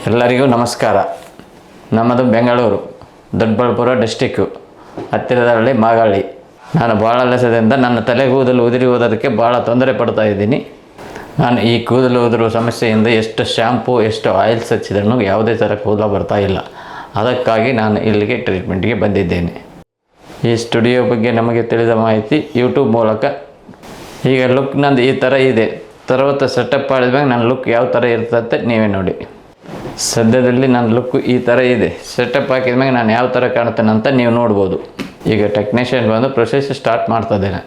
ಎಲ್ಲರಿಗೂ ನಮಸ್ಕಾರ. ನಮ್ಮದು ಬೆಂಗಳೂರು, ದೊಡ್ಡಬಳ್ಳಾಪುರ ಡಿಸ್ಟಿಕ್ಕು, ಹತ್ತಿರದಲ್ಲಿ ಮಾಗಳ್ಳಿ. ನಾನು ಭಾಳ ಲಸದಿಂದ ನನ್ನ ತಲೆ ಕೂದಲು ಉದುರಿ ಹೋದೋದಕ್ಕೆ ಭಾಳ ತೊಂದರೆ ಪಡ್ತಾ ಇದ್ದೀನಿ. ನಾನು ಈ ಕೂದಲು ಉದುರುವ ಸಮಸ್ಯೆಯಿಂದ ಎಷ್ಟು ಶ್ಯಾಂಪು ಎಷ್ಟು ಆಯಿಲ್ಸ್ ಹಚ್ಚಿದ್ರೂ ಯಾವುದೇ ಥರ ಕೂದಲು ಬರ್ತಾ ಇಲ್ಲ. ಅದಕ್ಕಾಗಿ ನಾನು ಇಲ್ಲಿಗೆ ಟ್ರೀಟ್ಮೆಂಟ್ಗೆ ಬಂದಿದ್ದೇನೆ. ಈ ಸ್ಟುಡಿಯೋ ಬಗ್ಗೆ ನಮಗೆ ತಿಳಿದ ಮಾಹಿತಿ ಯೂಟ್ಯೂಬ್ ಮೂಲಕ. ಈಗ ಲುಕ್ ನಂದು ಈ ಥರ ಇದೆ. తర్వాత ಸೆಟಪ್ ಮಾಡಿದ್ಮೇಲೆ ನನ್ನ ಲುಕ್ ಯಾವ ಥರ ಇರ್ತದೆ ನೀವೇ ನೋಡಿ. ಸದ್ಯದಲ್ಲಿ ನನ್ನ ಲುಕ್ ಈ ಥರ ಇದೆ. ಸೆಟಪ್ ಹಾಕಿದ್ಮೇಲೆ ನಾನು ಯಾವ ಥರ ಕಾಣ್ತೇನೆ ಅಂತ ನೀವು ನೋಡ್ಬೋದು. ಈಗ ಟೆಕ್ನಿಷಿಯನ್ ಬಂದು ಪ್ರೊಸೆಸ್ ಸ್ಟಾರ್ಟ್ ಮಾಡ್ತಾ ಇದ್ದೇನೆ.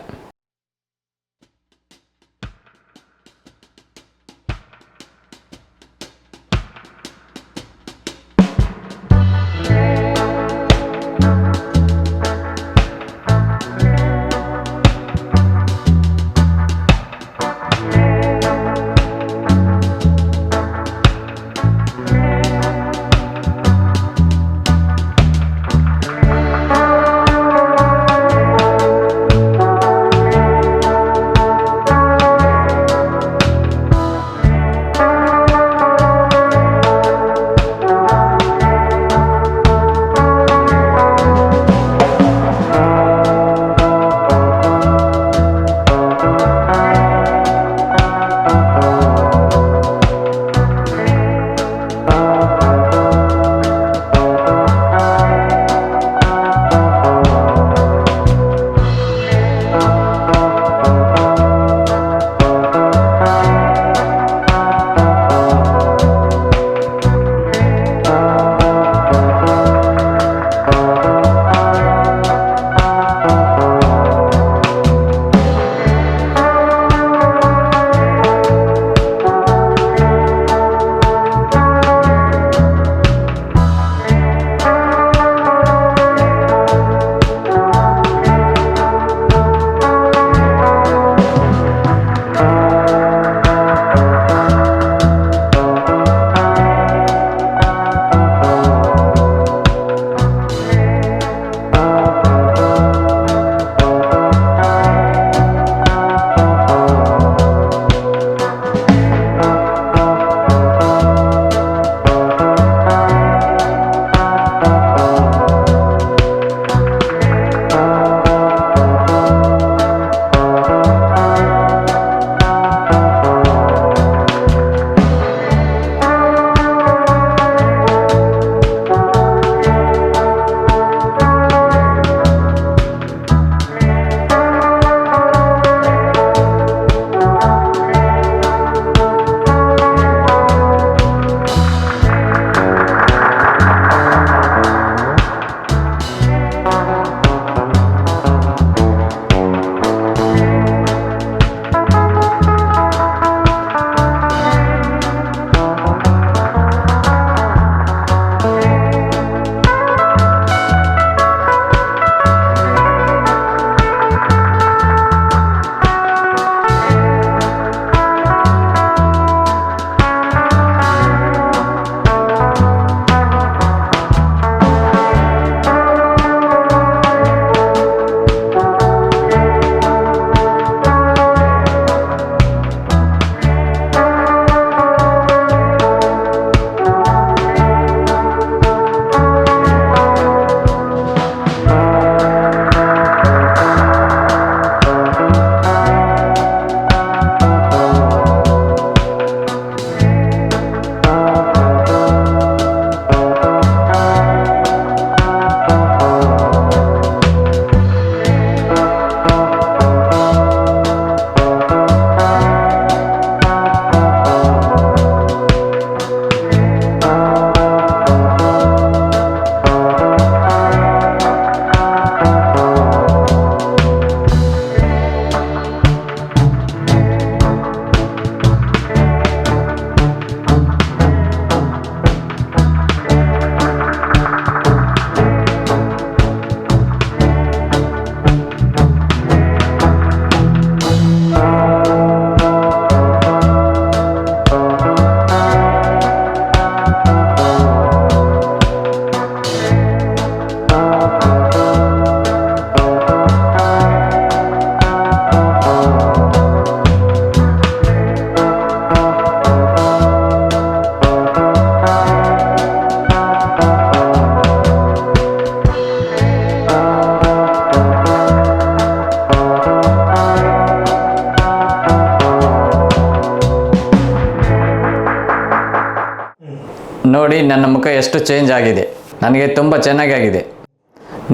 ನೋಡಿ ನನ್ನ ಮುಖ ಎಷ್ಟು ಚೇಂಜ್ ಆಗಿದೆ. ನನಗೆ ತುಂಬ ಚೆನ್ನಾಗಿ ಆಗಿದೆ.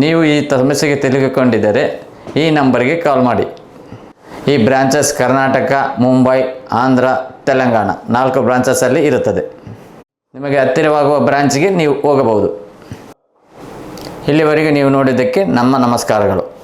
ನೀವು ಈ ಸಮಸ್ಯೆಗೆ ತಿಳಿದುಕೊಂಡಿದ್ದರೆ ಈ ನಂಬರ್ಗೆ ಕಾಲ್ ಮಾಡಿ. ಈ ಬ್ರಾಂಚಸ್ ಕರ್ನಾಟಕ, ಮುಂಬೈ, ಆಂಧ್ರ, ತೆಲಂಗಾಣ 4 ಬ್ರಾಂಚಸ್ಸಲ್ಲಿ ಇರುತ್ತದೆ. ನಿಮಗೆ ಹತ್ತಿರವಾಗುವ ಬ್ರಾಂಚ್ಗೆ ನೀವು ಹೋಗಬಹುದು. ಇಲ್ಲಿವರೆಗೆ ನೀವು ನೋಡಿದ್ದಕ್ಕೆ ನಮ್ಮ ನಮಸ್ಕಾರಗಳು.